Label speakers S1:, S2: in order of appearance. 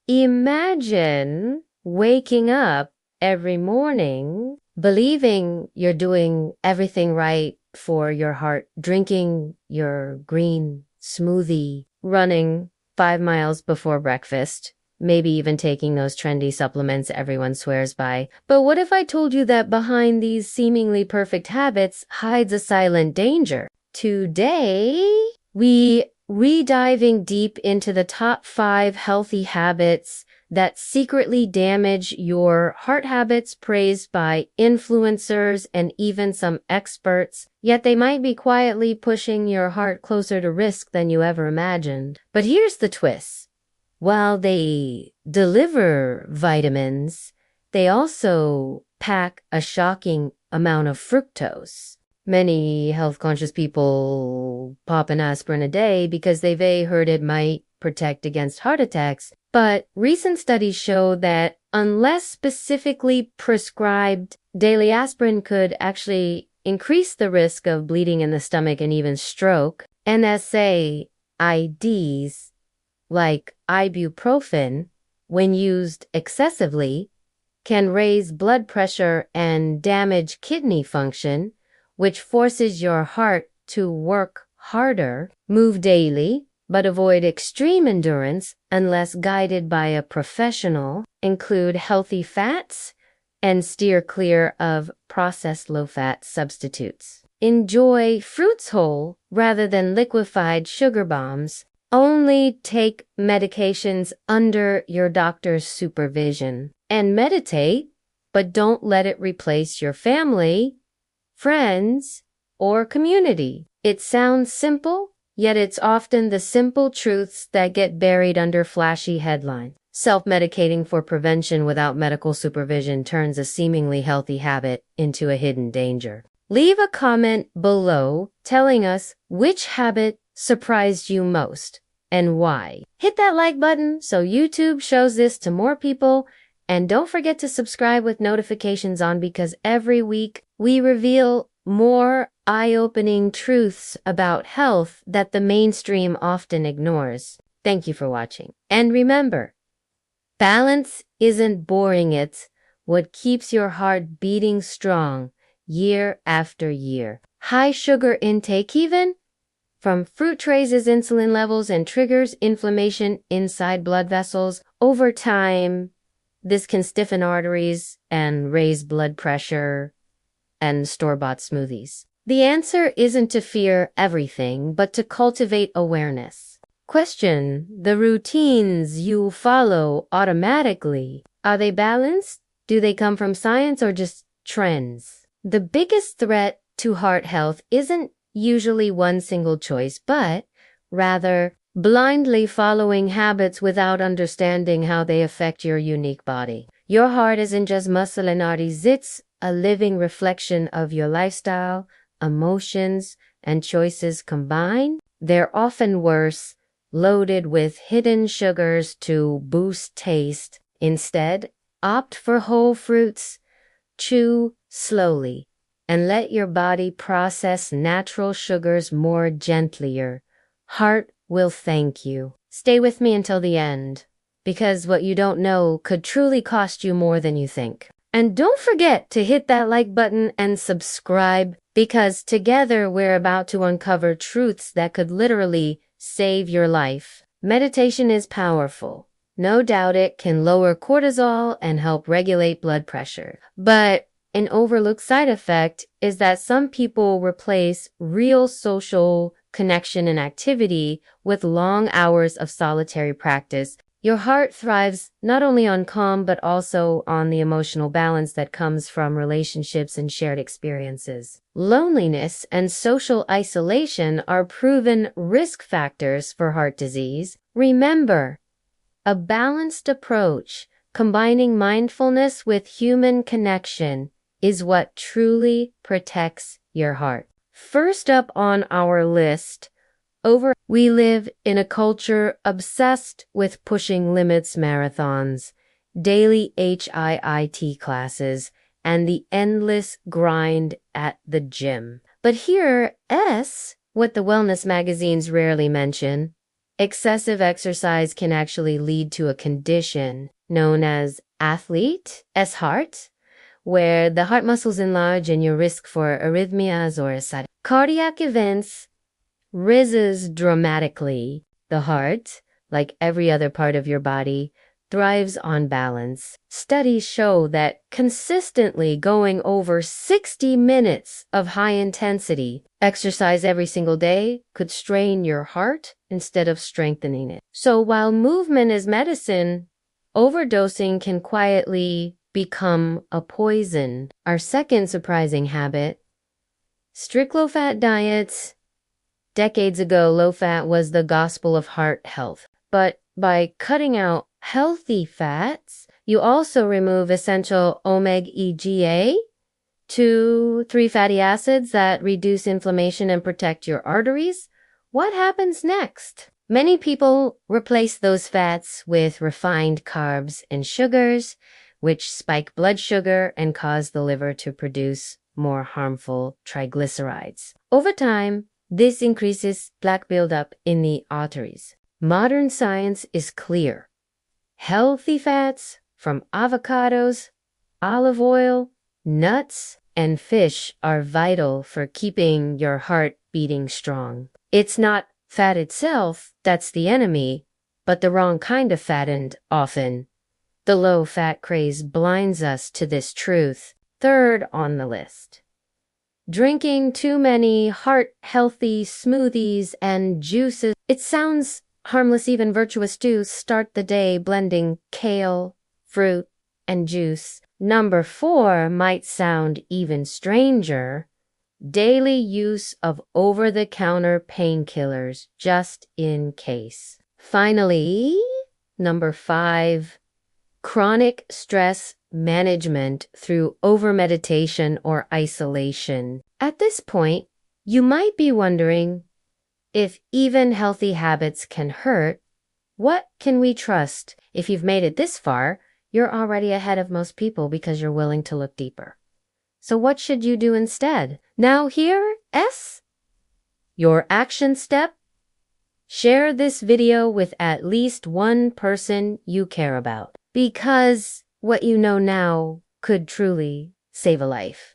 S1: Imagine waking up every morning believing you're doing everything right for your heart, drinking your green smoothie, running 5 miles before breakfast, maybe even taking those trendy supplements everyone swears by. But what if I told you that behind these seemingly perfect habits hides a silent danger? Today, we re-diving deep into the top 5 healthy habits that secretly damage your heart habits, praised by influencers and even some experts, yet they might be quietly pushing your heart closer to risk than you ever imagined. But here's the twist. While they deliver vitamins, they also pack a shocking amount of fructose. Many health-conscious people pop an aspirin a day because they've heard it might protect against heart attacks. But recent studies show that unless specifically prescribed, daily aspirin could actually increase the risk of bleeding in the stomach and even stroke. NSAIDs, like ibuprofen, when used excessively, can raise blood pressure and damage kidney function, which forces your heart to work harder. Move daily, but avoid extreme endurance unless guided by a professional. Include healthy fats and steer clear of processed low-fat substitutes. Enjoy fruits whole rather than liquefied sugar bombs. Only take medications under your doctor's supervision. And meditate, but don't let it replace your family, friends, or community. It sounds simple, yet it's often the simple truths that get buried under flashy headlines. Self-medicating for prevention without medical supervision turns a seemingly healthy habit into a hidden danger. Leave a comment below telling us which habit surprised you most and why. Hit that like button so YouTube shows this to more people. And don't forget to subscribe with notifications on, because every week we reveal more eye-opening truths about health that the mainstream often ignores. Thank you for watching. And remember, balance isn't boring, it's what keeps your heart beating strong year after year. High sugar intake even from fruit raises insulin levels and triggers inflammation inside blood vessels. Over time, this can stiffen arteries and raise blood pressure and store-bought smoothies. The answer isn't to fear everything, but to cultivate awareness. Question the routines you follow automatically. Are they balanced? Do they come from science or just trends? The biggest threat to heart health isn't usually one single choice, but rather blindly following habits without understanding how they affect your unique body. Your heart isn't just muscle and arteries, it's a living reflection of your lifestyle, emotions, and choices combined. They're often worse, loaded with hidden sugars to boost taste. Instead, opt for whole fruits, chew slowly, and let your body process natural sugars more gently. Your heart will thank you. Stay with me until the end, because what you don't know could truly cost you more than you think. And don't forget to hit that like button and subscribe, because together we're about to uncover truths that could literally save your life. Meditation is powerful. No doubt it can lower cortisol and help regulate blood pressure. But an overlooked side effect is that some people replace real social connection and activity with long hours of solitary practice. Your heart thrives not only on calm, but also on the emotional balance that comes from relationships and shared experiences. Loneliness and social isolation are proven risk factors for heart disease. Remember, a balanced approach, combining mindfulness with human connection, is what truly protects your heart. First up on our list, we live in a culture obsessed with pushing limits, marathons, daily HIIT classes, and the endless grind at the gym. But here's what the wellness magazines rarely mention: Excessive exercise can actually lead to a condition known as athlete's heart, where the heart muscles enlarge and your risk for arrhythmias or sudden cardiac events rises dramatically. The heart, like every other part of your body, thrives on balance. Studies show that consistently going over 60 minutes of high-intensity exercise every single day could strain your heart instead of strengthening it. So while movement is medicine, overdosing can quietly become a poison. Our second surprising habit: strict low-fat diets. Decades ago, low-fat was the gospel of heart health. But by cutting out healthy fats, you also remove essential omega-3 fatty acids that reduce inflammation and protect your arteries. What happens next? Many people replace those fats with refined carbs and sugars, which spike blood sugar and cause the liver to produce more harmful triglycerides. Over time, this increases plaque buildup in the arteries. Modern science is clear. Healthy fats from avocados, olive oil, nuts, and fish are vital for keeping your heart beating strong. It's not fat itself that's the enemy, but the wrong kind of fat, and often the low-fat craze blinds us to this truth. Third on the list: drinking too many heart-healthy smoothies and juices. It sounds harmless, even virtuous too. Start the day blending kale, fruit, and juice. Number 4 might sound even stranger: daily use of over-the-counter painkillers just in case. Finally, number 5, chronic stress management through over-meditation or isolation. At this point, you might be wondering, if even healthy habits can hurt, what can we trust? If you've made it this far, you're already ahead of most people because you're willing to look deeper. So what should you do instead? Now here, your action step: share this video with at least one person you care about, because what you know now could truly save a life.